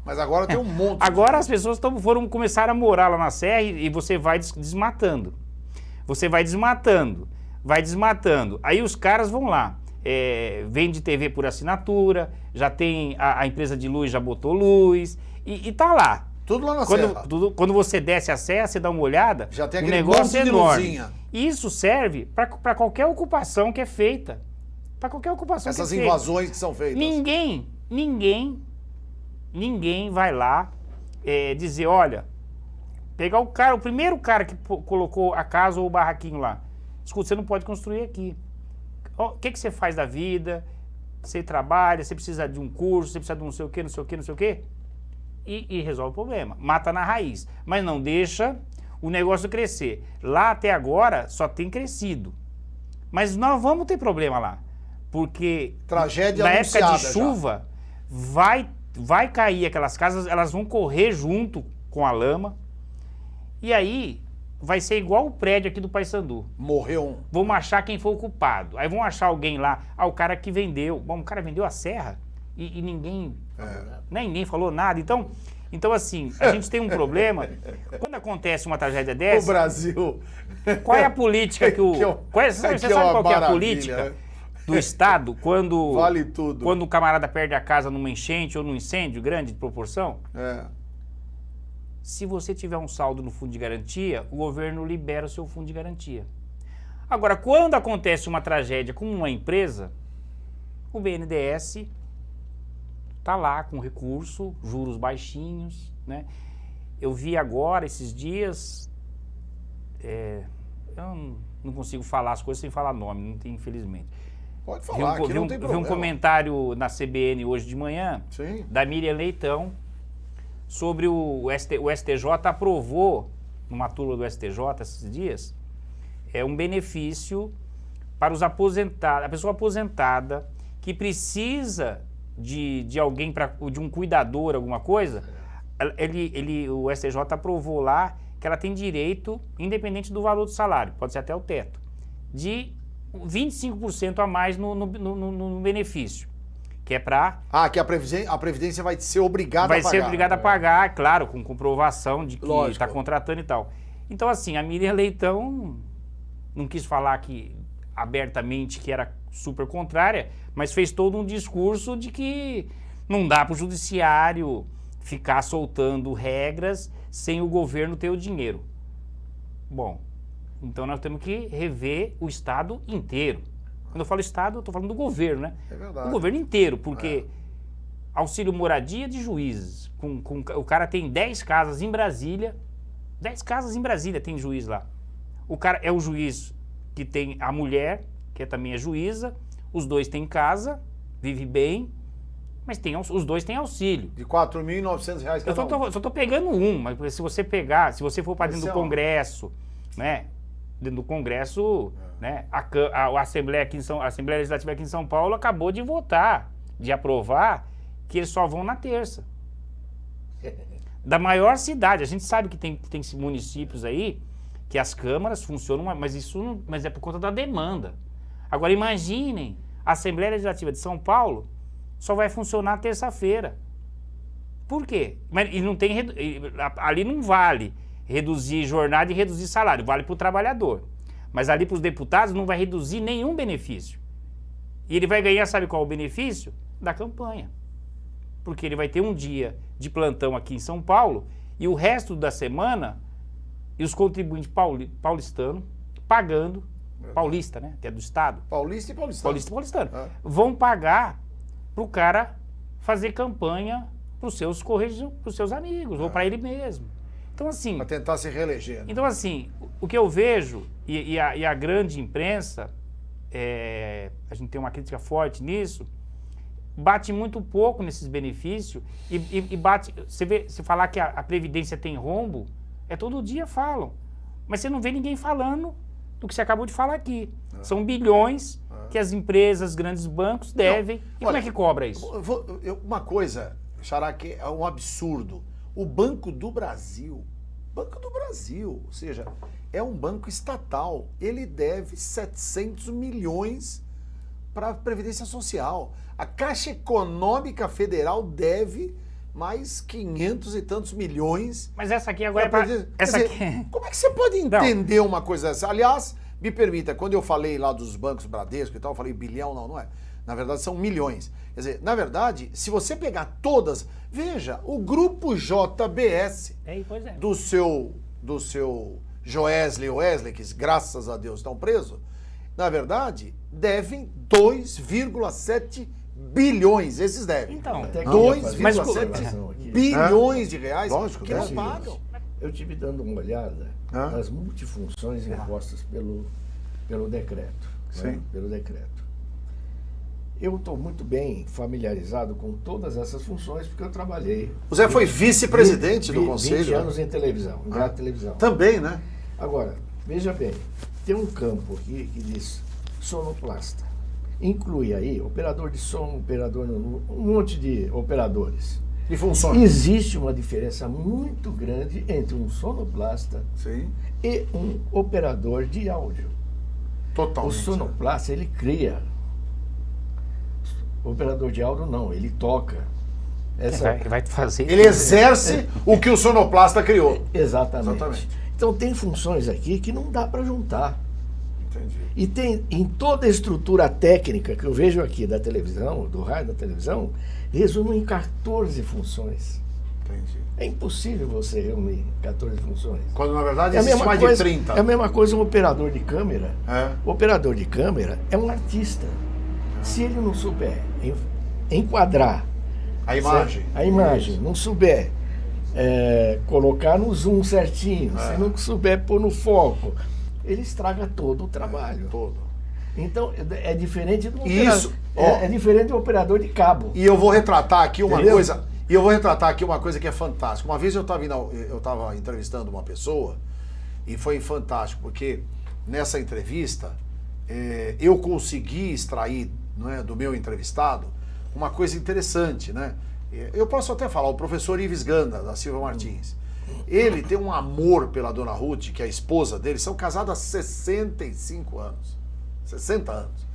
A: Mas agora tem um monte.
B: Agora as pessoas começaram a morar lá na serra e você vai desmatando. Você vai desmatando. Aí os caras vão lá, vende TV por assinatura, já tem, a empresa de luz já botou luz, e tá lá.
A: Tudo lá na serra.
B: Quando você desce a serra, você dá uma olhada,
A: já tem
B: o
A: aquele
B: negócio é enorme.
A: Luzinha.
B: E isso serve para qualquer ocupação que é feita. Para qualquer ocupação
A: Essas
B: que é feita.
A: invasões que são feitas.
B: Ninguém vai lá dizer, olha, pegar o primeiro cara que colocou a casa ou o barraquinho lá. Escuta, você não pode construir aqui. O que você faz da vida? Você trabalha, você precisa de um curso, você precisa de não sei o quê, não sei o quê, não sei o quê. E resolve o problema. Mata na raiz. Mas não deixa o negócio crescer. Lá até agora só tem crescido. Mas nós vamos ter problema lá. Porque
A: tragédia
B: na época de
A: já.
B: chuva vai cair aquelas casas, elas vão correr junto com a lama. E aí vai ser igual o prédio aqui do Paissandu.
A: Morreu.
B: Vamos achar quem foi o culpado. Aí vão achar alguém lá, o cara que vendeu. Bom, o cara vendeu a serra e ninguém, ninguém falou nada. Então, assim, a gente tem um problema. Quando acontece uma tragédia dessa...
A: O Brasil...
B: Qual é a política que o... Você sabe qual que é a política do Estado quando...
A: Vale tudo.
B: Quando o camarada perde a casa numa enchente ou num incêndio grande de proporção? Se você tiver um saldo no fundo de garantia, o governo libera o seu fundo de garantia. Agora, quando acontece uma tragédia com uma empresa, o BNDES está lá com recurso, juros baixinhos, né? Eu vi agora, esses dias, eu não consigo falar as coisas sem falar nome, não tem, infelizmente.
A: Pode falar, aqui não tem problema.
B: Vi um comentário na CBN hoje de manhã,
A: sim,
B: da Miriam Leitão, sobre o STJ aprovou, numa turma do STJ esses dias, um benefício para os aposentados, a pessoa aposentada que precisa de alguém, de um cuidador, alguma coisa, o STJ aprovou lá que ela tem direito, independente do valor do salário, pode ser até o teto, de 25% a mais no benefício. Que é para...
A: que a Previdência vai ser obrigada a pagar.
B: Vai ser obrigada a pagar, claro, com comprovação de que está contratando e tal. Então, assim, a Miriam Leitão não quis falar abertamente que era super contrária, mas fez todo um discurso de que não dá para o judiciário ficar soltando regras sem o governo ter o dinheiro. Bom, então nós temos que rever o Estado inteiro. Quando eu falo Estado, eu estou falando do governo, né?
A: É verdade.
B: O governo inteiro, porque auxílio moradia de juízes. O cara tem 10 casas em Brasília, 10 casas em Brasília tem juiz lá. O cara é o juiz que tem a mulher, que também é juíza, os dois têm casa, vive bem, mas os dois têm auxílio.
A: De R$ 4.900 cada um.
B: Eu só estou pegando mas se você for para dentro do Congresso, né? Dentro do Congresso, né? A Assembleia Legislativa aqui em São Paulo acabou de votar, de aprovar, que eles só vão na terça. Da maior cidade. A gente sabe que tem municípios aí que as câmaras funcionam, mas é por conta da demanda. Agora imaginem, a Assembleia Legislativa de São Paulo só vai funcionar terça-feira. Por quê? Mas e não tem, ali não vale reduzir jornada e reduzir salário, vale para o trabalhador. Mas ali para os deputados não vai reduzir nenhum benefício. E ele vai ganhar, sabe qual é o benefício? Da campanha. Porque ele vai ter um dia de plantão aqui em São Paulo e o resto da semana, e os contribuintes paulistanos pagando, paulista, né? Que é do Estado.
A: Paulista e paulistano.
B: Paulista e paulistano. Vão pagar para o cara fazer campanha para os seus amigos, ou para ele mesmo. Então, assim...
A: Para tentar se reeleger. Né?
B: Então, assim, o que eu vejo, e a grande imprensa, a gente tem uma crítica forte nisso, bate muito pouco nesses benefícios e bate... Você falar que a Previdência tem rombo, todo dia falam. Mas você não vê ninguém falando do que você acabou de falar aqui. São bilhões que as empresas, grandes bancos devem. E como é que cobra isso?
A: Uma coisa, Xará, que é um absurdo. O Banco do Brasil, ou seja, é um banco estatal. Ele deve 700 milhões para a Previdência Social. A Caixa Econômica Federal deve mais 500 e tantos milhões.
B: Mas essa aqui agora é para...
A: Como é que você pode entender uma coisa dessa? Aliás, me permita, quando eu falei lá dos bancos Bradesco e tal, eu falei bilhão, não é. Na verdade, são milhões. Quer dizer, na verdade, se você pegar todas... Veja, o grupo JBS do seu Wesley, que graças a Deus estão presos, na verdade, devem 2,7 bilhões. Esses devem.
B: Então,
A: 2,7 bilhões de reais que não pagam.
C: Eu estive dando uma olhada nas multifunções impostas pelo decreto.
A: Sim.
C: Né? Pelo decreto. Eu estou muito bem familiarizado com todas essas funções, porque eu trabalhei...
A: O Zé foi vice-presidente do Conselho.
C: 20 anos em televisão, em televisão.
A: Também, né?
C: Agora, veja bem, tem um campo aqui que diz sonoplasta. Inclui aí operador de som, um monte de operadores.
A: E funciona.
C: Existe uma diferença muito grande entre um sonoplasta e um operador de áudio.
A: Totalmente.
C: O sonoplasta, ele cria. O operador de áudio não, ele toca.
B: Vai fazer.
A: Ele exerce o que o sonoplasta criou.
C: Exatamente. Então tem funções aqui que não dá para juntar.
A: Entendi.
C: E tem em toda a estrutura técnica que eu vejo aqui da televisão, do rádio da televisão, resume em 14 funções.
A: Entendi.
C: É impossível você reunir 14 funções.
A: Quando na verdade existe mais de 30.
C: É a mesma coisa um operador de câmera. O operador de câmera é um artista. Se ele não souber enquadrar
A: a imagem,
C: não souber colocar no zoom certinho, se não souber pôr no foco, ele estraga todo o trabalho.
A: Todo.
C: Então é diferente do operador. É diferente do operador de cabo.
A: E eu vou retratar aqui uma coisa. E eu vou retratar aqui uma coisa que é fantástica. Uma vez eu estava entrevistando uma pessoa e foi fantástico, porque nessa entrevista eu consegui extrair, não é, do meu entrevistado uma coisa interessante, né? Eu posso até falar, o professor Ives Ganda, da Silva Martins. Ele tem um amor pela dona Ruth, que é a esposa dele, são casados há 65 anos. 60 anos.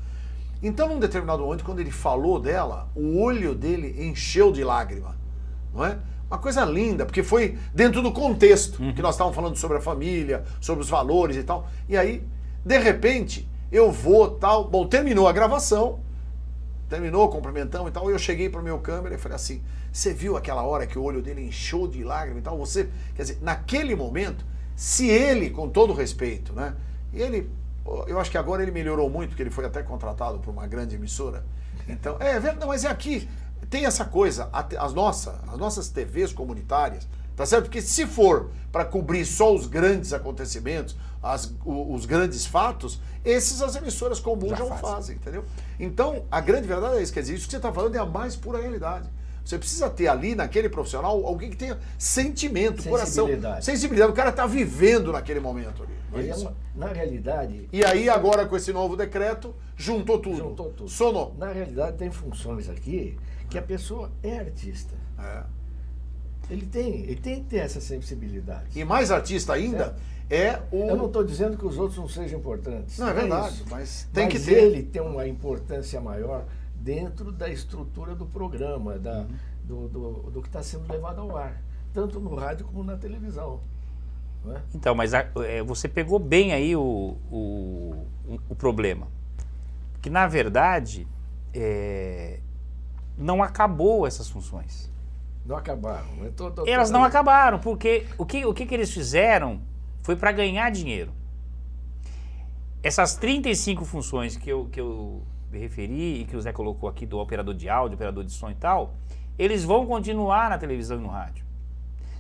A: Então, num determinado momento, quando ele falou dela, o olho dele encheu de lágrima, não é? Uma coisa linda, porque foi dentro do contexto que nós estávamos falando sobre a família, sobre os valores e tal. E aí, de repente, eu vou, tal... Bom, terminou a gravação, cumprimentamos e tal, e eu cheguei para o meu câmera e falei assim, você viu aquela hora que o olho dele encheu de lágrima e tal? Você, quer dizer, naquele momento, se ele, com todo respeito, né? E ele, eu acho que agora ele melhorou muito, porque ele foi até contratado por uma grande emissora. Então, não, mas é aqui, tem essa coisa, as nossas TVs comunitárias, tá certo? Porque se for para cobrir só os grandes acontecimentos, os grandes fatos, as emissoras comuns já fazem, entendeu? Então, a grande verdade é isso, quer dizer, isso que você está falando é a mais pura realidade. Você precisa ter ali, naquele profissional, alguém que tenha sentimento, coração, sensibilidade. O cara está vivendo naquele momento ali.
C: Na realidade...
A: E aí, agora, com esse novo decreto, juntou tudo.
C: Na realidade, tem funções aqui que a pessoa é artista. Ele tem que ter essa sensibilidade.
A: E mais artista ainda
C: Eu não estou dizendo que os outros não sejam importantes.
A: Não, é verdade,
C: isso.
A: mas tem que
C: Mas
A: ter.
C: ele tem uma importância maior dentro da estrutura do programa, do que está sendo levado ao ar, tanto no rádio como na televisão. Não é?
B: Então, mas você pegou bem aí o problema. Que, na verdade, não acabou essas funções.
C: Não acabaram.
B: Elas não acabaram, porque o que eles fizeram foi para ganhar dinheiro. Essas 35 funções que eu me referi e que o Zé colocou aqui do operador de áudio, operador de som e tal, eles vão continuar na televisão e no rádio.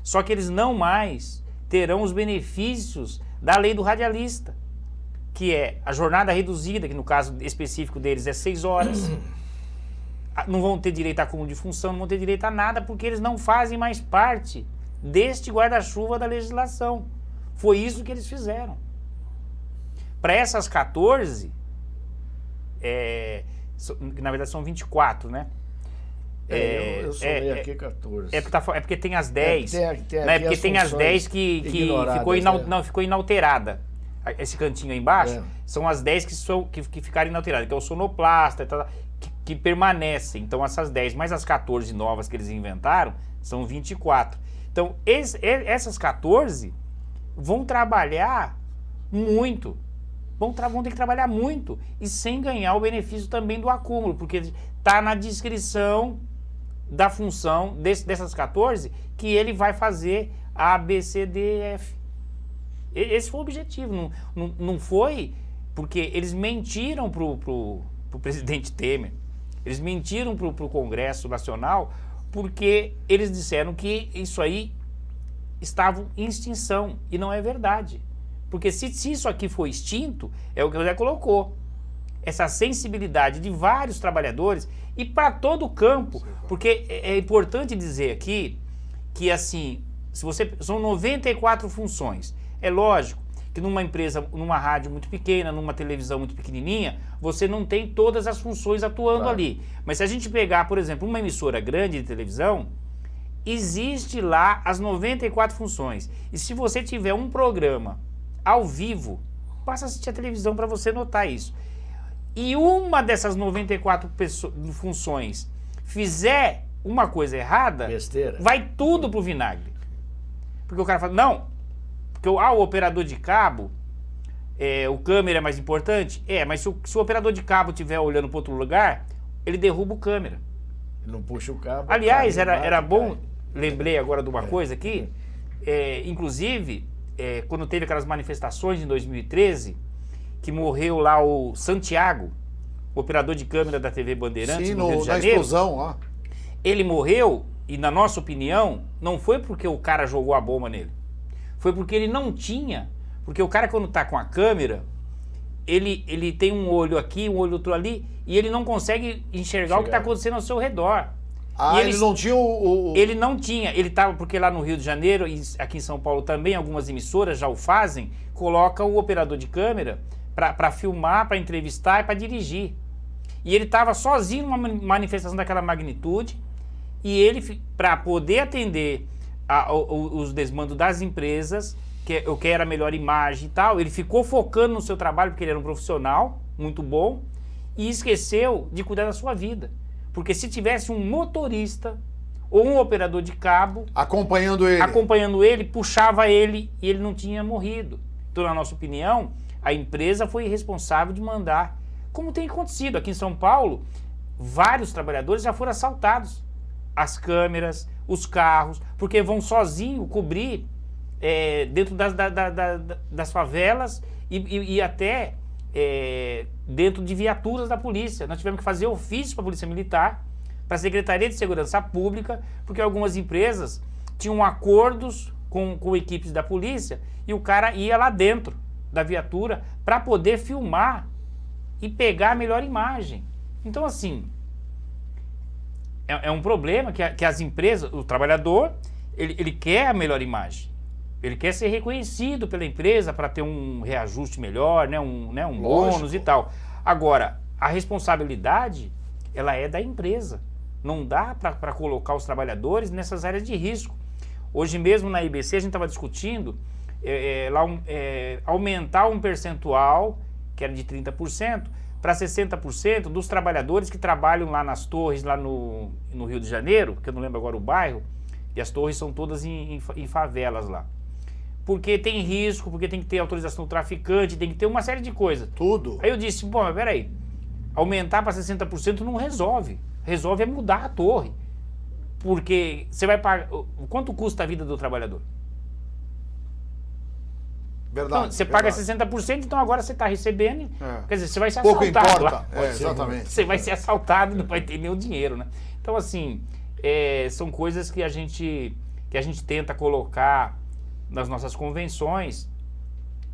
B: Só que eles não mais terão os benefícios da lei do radialista, que é a jornada reduzida, que no caso específico deles é 6 horas. Não vão ter direito a acúmulo de função, não vão ter direito a nada, porque eles não fazem mais parte deste guarda-chuva da legislação. Foi isso que eles fizeram. Para essas 14, na verdade são 24, né?
C: Eu somei aqui 14.
B: Porque tem as 10.
C: Né?
B: Porque tem as 10 que ficou inalterada. Esse cantinho aí embaixo são as 10 que ficaram inalteradas, que é o sonoplasta, que permanecem. Então essas 10 mais as 14 novas que eles inventaram são 24. Então essas 14 vão trabalhar muito. Vão ter que trabalhar muito e sem ganhar o benefício também do acúmulo, porque está na descrição da função dessas 14 que ele vai fazer A, B, C, D, F. Esse foi o objetivo. Não foi porque eles mentiram pro presidente Temer, eles mentiram pro Congresso Nacional, porque eles disseram que isso aí estava em extinção, e não é verdade. Porque se isso aqui foi extinto, é o que o Zé colocou, essa sensibilidade de vários trabalhadores e para todo o campo, porque é importante dizer aqui que assim, são 94 funções. É lógico que numa empresa, numa rádio muito pequena, numa televisão muito pequenininha, você não tem todas as funções atuando ali. Mas se a gente pegar, por exemplo, uma emissora grande de televisão, existe lá as 94 funções. E se você tiver um programa ao vivo, basta assistir a televisão para você notar isso. E uma dessas 94 funções fizer uma coisa errada,
C: besteira,
B: vai tudo pro vinagre. Porque o cara fala, não, porque o operador de cabo, o câmera é mais importante? Mas se o operador de cabo estiver olhando para outro lugar, ele derruba o câmera.
C: Ele não puxa o cabo.
B: Aliás, era bom, lembrei agora de uma coisa aqui, inclusive, quando teve aquelas manifestações em 2013, que morreu lá o Santiago, o operador de câmera da TV Bandeirantes, no Rio de Janeiro.
A: Na explosão lá.
B: Ele morreu, e na nossa opinião, não foi porque o cara jogou a bomba nele. Foi porque ele não tinha. Porque o cara, quando tá com a câmera, ele tem um olho aqui, um olho outro ali, e ele não consegue enxergar o que está acontecendo ao seu redor.
A: Ele não tinha
B: Ele não tinha. Ele estava, porque lá no Rio de Janeiro, e aqui em São Paulo também, algumas emissoras já o fazem, coloca o operador de câmera para filmar, para entrevistar e para dirigir. E ele estava sozinho numa manifestação daquela magnitude, e ele, para poder atender os desmandos das empresas, que era a melhor imagem e tal, ele ficou focando no seu trabalho, porque ele era um profissional muito bom, e esqueceu de cuidar da sua vida. Porque se tivesse um motorista ou um operador de cabo
A: acompanhando ele,
B: puxava ele e ele não tinha morrido. Então, na nossa opinião, a empresa foi responsável de mandar. Como tem acontecido aqui em São Paulo, vários trabalhadores já foram assaltados. As câmeras, os carros, porque vão sozinho cobrir dentro das favelas e até dentro de viaturas da polícia. Nós tivemos que fazer ofício para a Polícia Militar, para a Secretaria de Segurança Pública, porque algumas empresas tinham acordos com equipes da polícia e o cara ia lá dentro da viatura para poder filmar e pegar a melhor imagem. Então, assim, é um problema que as empresas, o trabalhador, ele quer a melhor imagem. Ele quer ser reconhecido pela empresa para ter um reajuste melhor, né, um bônus e tal. Agora, a responsabilidade, ela é da empresa. Não dá para colocar os trabalhadores nessas áreas de risco. Hoje mesmo na IBC a gente estava discutindo aumentar um percentual, que era de 30%, para 60% dos trabalhadores que trabalham lá nas torres, lá no Rio de Janeiro, que eu não lembro agora o bairro, e as torres são todas em favelas lá. Porque tem risco, porque tem que ter autorização do traficante, tem que ter uma série de coisas.
A: Tudo.
B: Aí eu disse, bom, mas peraí, aumentar para 60% não resolve. Resolve é mudar a torre. Porque você vai pagar... Quanto custa a vida do trabalhador?
A: Verdade.
B: Então, você paga 60%, então agora você está recebendo, quer dizer, você vai ser
A: Pouco
B: assaltado.
A: importa.
B: Lá.
A: Exatamente.
B: Você vai ser assaltado e não vai ter nenhum dinheiro, né? Então, assim, são coisas que a gente tenta colocar nas nossas convenções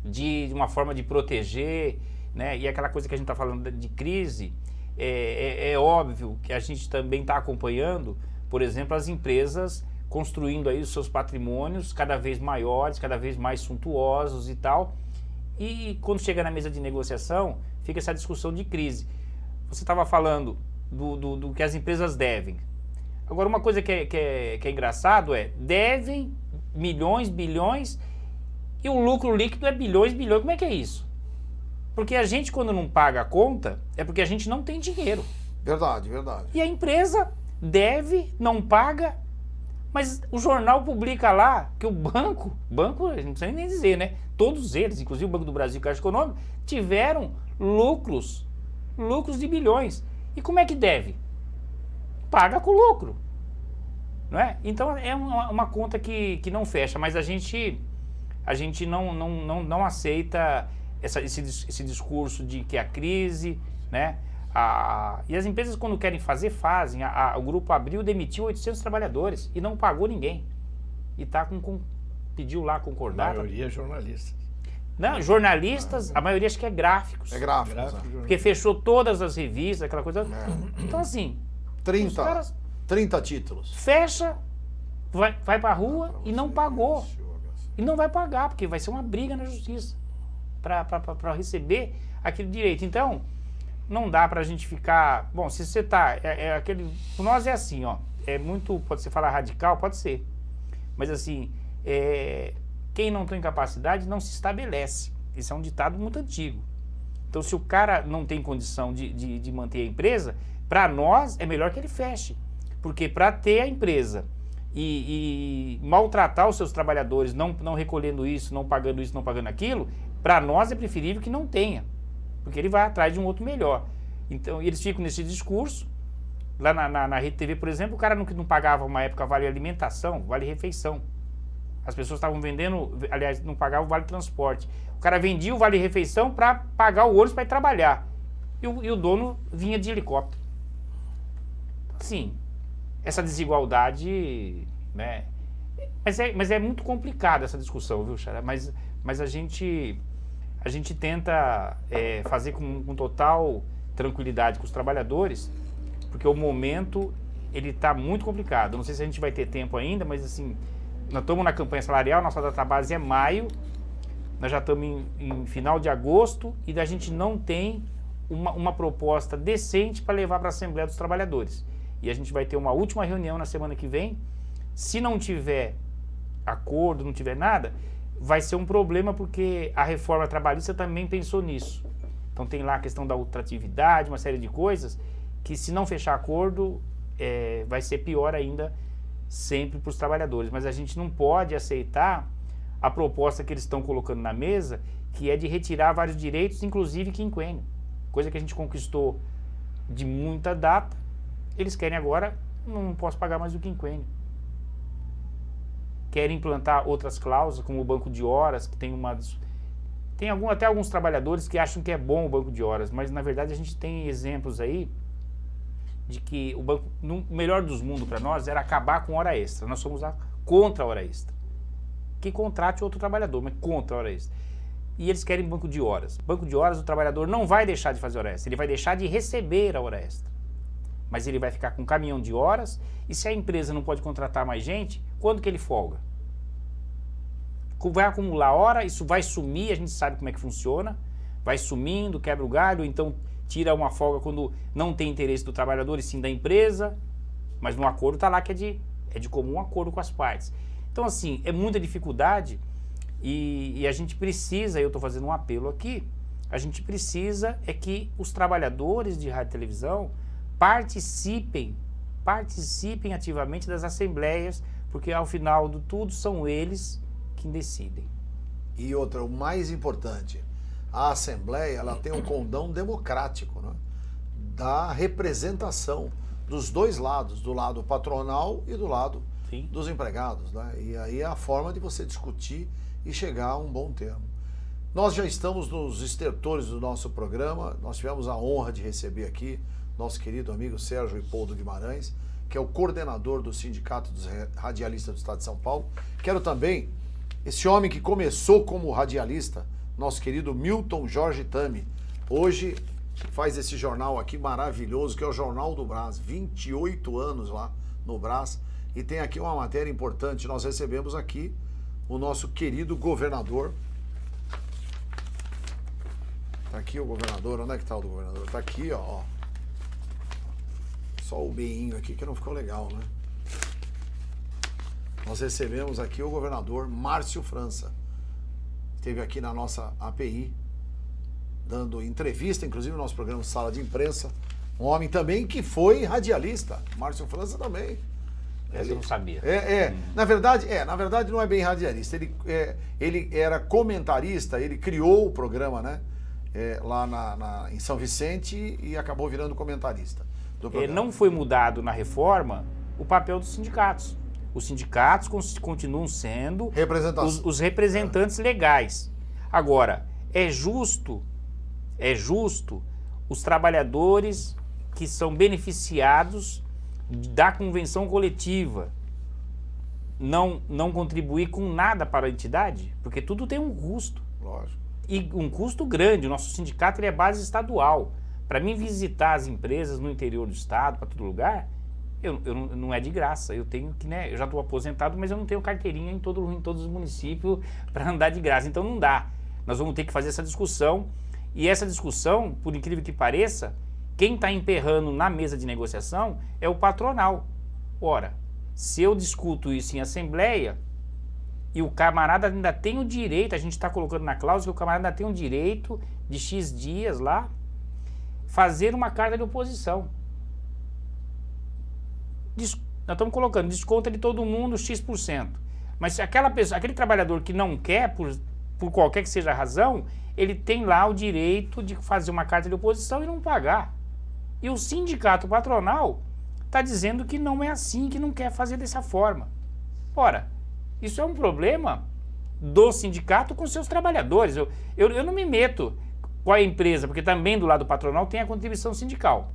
B: de uma forma de proteger, né? E aquela coisa que a gente está falando de crise, é óbvio que a gente também está acompanhando, por exemplo, as empresas construindo aí os seus patrimônios cada vez maiores, cada vez mais suntuosos e tal. E quando chega na mesa de negociação, fica essa discussão de crise. Você estava falando do que as empresas devem. Agora, uma coisa que é engraçado devem milhões, bilhões, e o lucro líquido é bilhões, bilhões. Como é que é isso? Porque a gente, quando não paga a conta, é porque a gente não tem dinheiro.
A: Verdade, verdade.
B: E a empresa deve, não paga, mas o jornal publica lá que o banco, não precisa nem dizer, né? Todos eles, inclusive o Banco do Brasil e a Caixa Econômica, tiveram lucros de bilhões. E como é que deve? Paga com lucro, não é? Então é uma conta que não fecha, mas a gente não aceita esse discurso de que a crise, né? E as empresas, quando querem fazer, fazem. O Grupo Abril demitiu 800 trabalhadores e não pagou ninguém. E pediu lá concordar.
C: A maioria é jornalista.
B: Não, jornalistas, a maioria acho que é gráficos.
A: É gráficos.
B: Porque fechou todas as revistas, aquela coisa. Então, assim,
A: 30 títulos.
B: Fecha, vai pra rua e não pagou. E não vai pagar, porque vai ser uma briga na justiça para receber aquele direito. Então, não dá pra gente ficar... Bom, se você tá... O nós é assim, ó. É muito... Pode ser falar radical? Pode ser. Mas assim, quem não tem capacidade não se estabelece. Isso é um ditado muito antigo. Então, se o cara não tem condição de manter a empresa, para nós é melhor que ele feche. Porque para ter a empresa e maltratar os seus trabalhadores, não recolhendo isso, não pagando aquilo, para nós é preferível que não tenha. Porque ele vai atrás de um outro melhor. Então, eles ficam nesse discurso. Lá na Rede TV, por exemplo, o cara não pagava uma época vale alimentação, vale refeição. As pessoas estavam vendendo, aliás, não pagavam o vale transporte. O cara vendia o vale refeição para pagar o ônibus para ir trabalhar. E o dono vinha de helicóptero. Assim, essa desigualdade, né? Mas é muito complicada essa discussão, viu, Xará? Mas a gente tenta fazer com total tranquilidade com os trabalhadores, porque o momento ele está muito complicado. Não sei se a gente vai ter tempo ainda, mas assim, nós estamos na campanha salarial, nossa database é maio, nós já estamos em final de agosto e a gente não tem uma proposta decente para levar para a Assembleia dos Trabalhadores. E a gente vai ter uma última reunião na semana que vem. Se não tiver acordo, não tiver nada, vai ser um problema, porque a reforma trabalhista também pensou nisso. Então tem lá a questão da ultratividade, uma série de coisas, que se não fechar acordo, vai ser pior ainda sempre para os trabalhadores. Mas a gente não pode aceitar a proposta que eles estão colocando na mesa, que é de retirar vários direitos, inclusive quinquênio. Coisa que a gente conquistou de muita data, eles querem agora, não posso pagar mais o quinquênio. Querem implantar outras cláusulas, como o banco de horas, que tem até alguns trabalhadores que acham que é bom o banco de horas, mas na verdade a gente tem exemplos aí de que o banco, no melhor dos mundos para nós, era acabar com hora extra. Nós somos contra a hora extra. Que contrate outro trabalhador, mas contra a hora extra. E eles querem banco de horas. Banco de horas, o trabalhador não vai deixar de fazer hora extra, ele vai deixar de receber a hora extra. Mas ele vai ficar com um caminhão de horas, e se a empresa não pode contratar mais gente, quando que ele folga? Vai acumular hora, isso vai sumir, a gente sabe como é que funciona, vai sumindo, quebra o galho, então tira uma folga quando não tem interesse do trabalhador e sim da empresa, mas no acordo está lá que é de comum acordo com as partes. Então, assim, é muita dificuldade e a gente precisa, eu estou fazendo um apelo aqui, a gente precisa é que os trabalhadores de rádio e televisão participem ativamente das assembleias, porque ao final de tudo são eles que decidem.
A: E outra, o mais importante, a Assembleia ela tem um condão democrático, né? Da representação dos dois lados, do lado patronal e do lado
B: Sim.
A: dos empregados, né? E aí é a forma de você discutir e chegar a um bom termo. Nós já estamos nos estertores do nosso programa, nós tivemos a honra de receber aqui nosso querido amigo Sérgio Ipoldo Guimarães, que é o coordenador do Sindicato dos Radialistas do Estado de São Paulo. Quero também esse homem que começou como radialista, nosso querido Milton Jorge Tami, hoje faz esse jornal aqui maravilhoso, que é o Jornal do Brás, 28 anos lá no Brás, e tem aqui uma matéria importante, nós recebemos aqui o nosso querido governador. Tá aqui o governador, onde é que tá o governador? Tá aqui, ó. Só o beinho aqui que não ficou legal, né? Nós recebemos aqui o governador Márcio França. Esteve aqui na nossa API, dando entrevista, inclusive no nosso programa Sala de Imprensa. Um homem também que foi radialista. Márcio França também.
B: Essa eu não sabia.
A: Na verdade não é bem radialista. Ele era comentarista, ele criou o programa, né? Lá em São Vicente e acabou virando comentarista do programa.
B: Não foi mudado na reforma o papel dos sindicatos. Os sindicatos continuam sendo os representantes legais. Agora, é justo os trabalhadores que são beneficiados da convenção coletiva não contribuir com nada para a entidade? Porque tudo tem um custo.
A: Lógico.
B: E um custo grande. O nosso sindicato ele é base estadual. Para mim visitar as empresas no interior do estado, para todo lugar, não é de graça. Eu tenho que, né? Eu já estou aposentado, mas eu não tenho carteirinha em todos os municípios para andar de graça. Então não dá. Nós vamos ter que fazer essa discussão. E essa discussão, por incrível que pareça, quem está emperrando na mesa de negociação é o patronal. Ora, se eu discuto isso em assembleia e o camarada ainda tem o direito, a gente está colocando na cláusula que o camarada ainda tem o direito de X dias lá fazer uma carta de oposição. Nós estamos colocando desconto de todo mundo X%. Mas se aquele trabalhador que não quer, por qualquer que seja a razão, ele tem lá o direito de fazer uma carta de oposição e não pagar. E o sindicato patronal está dizendo que não é assim, que não quer fazer dessa forma. Ora, isso é um problema do sindicato com seus trabalhadores. Eu não me meto com a empresa, porque também do lado patronal tem a contribuição sindical.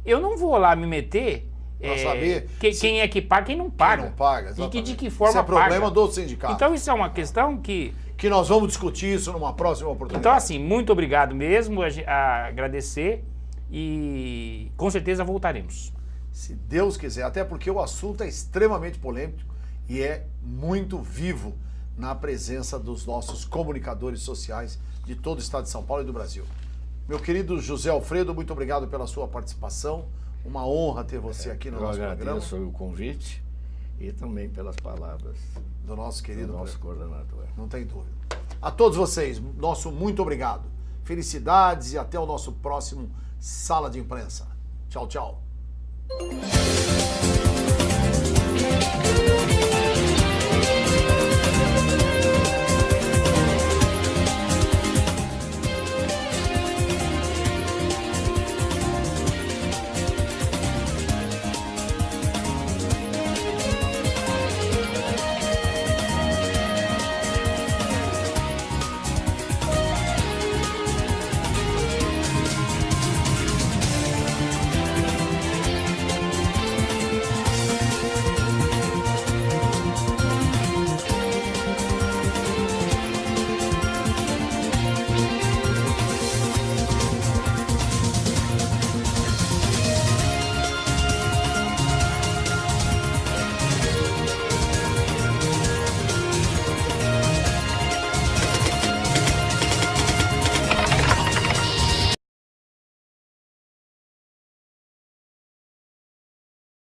B: Eu não vou lá me meter
A: para saber
B: quem é que paga, quem não paga.
A: Quem não paga, exatamente.
B: E de que forma
A: paga. Isso é problema
B: paga.
A: do sindicato.
B: Então isso é uma questão que
A: nós vamos discutir isso numa próxima oportunidade.
B: Então assim, muito obrigado mesmo, a agradecer e com certeza voltaremos.
A: Se Deus quiser, até porque o assunto é extremamente polêmico e é muito vivo na presença dos nossos comunicadores sociais de todo o estado de São Paulo e do Brasil. Meu querido José Alfredo, muito obrigado pela sua participação. Uma honra ter você aqui no nosso programa.
C: Eu agradeço o convite e também pelas palavras
A: do nosso querido
C: coordenador.
A: Não tem dúvida. A todos vocês, nosso muito obrigado. Felicidades e até o nosso próximo Sala de Imprensa. Tchau, tchau.